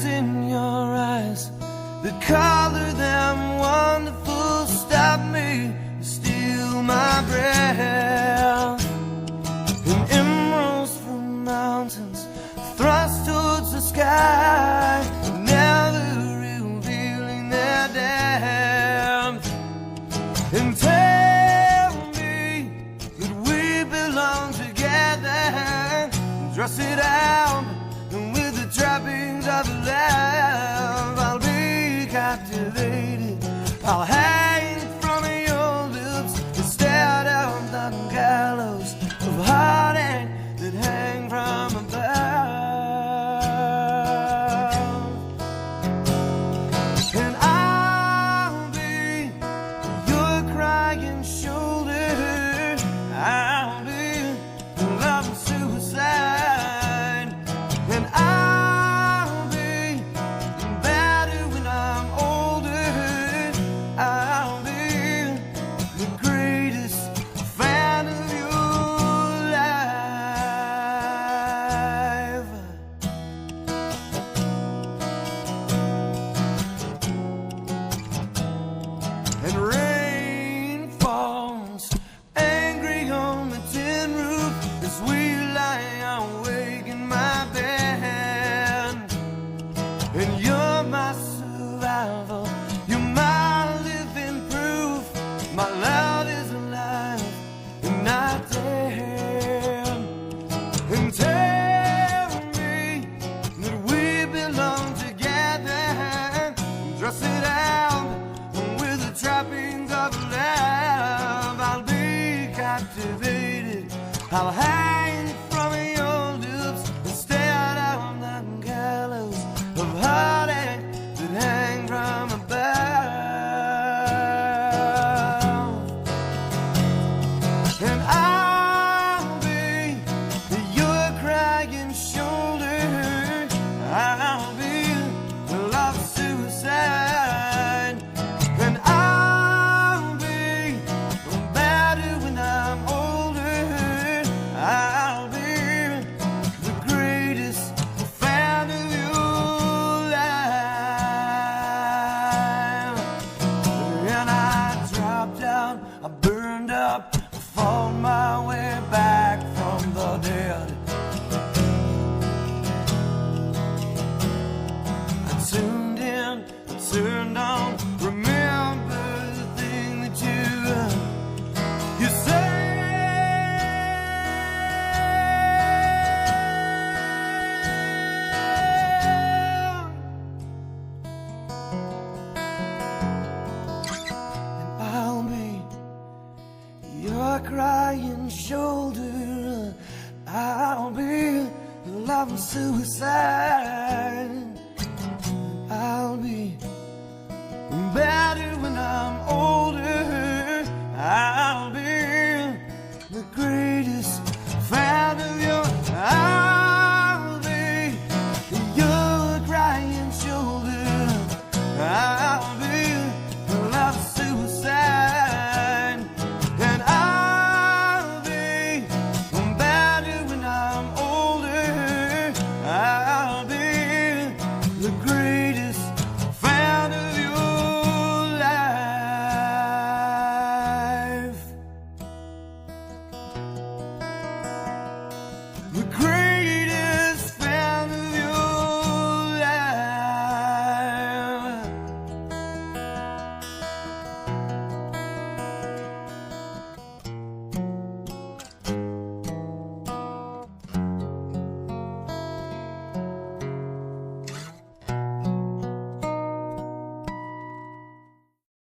things in your eyes that color them wonderful, stop me, steal my breath. And emeralds from mountains thrust towards the sky, never revealing their depth. And tell me that we belong together, dress it out with the trappings of love. I'll be captivated, I'll hang from your lips instead of the gallows of heartache that hang from above. And I'll be your crying shoulder, I'll be love and suicide. And I'll be better when I'm older, I'll be the greatest fan of your life. And rain falls angry on the tin roof as we lie awake in my bed. And you're my survival, you're my living proof. My love is alive and not dead. And tell me that we belong together, dress it out with the trappings of love. I'll be captivated, I'll hang from your lips instead of the gallows of heartache that hang from above. And I'll be your crying shoulder, I'll be love suicide. And I'll be better when I'm older, I'll be the greatest fan of your life. And I dropped out, I burned up, I fought my way back from the dead. I tuned in, I turned on, remember the thing that you said. And I'll be your crying shoulder, I'll be love and suicide. I'll be better when I'm older, I'll be the greatest fan of your. I'll be your crying shoulder, I'll be love and suicide. And I'll be better when I'm older, I'll be the greatest fan of your life. The greatest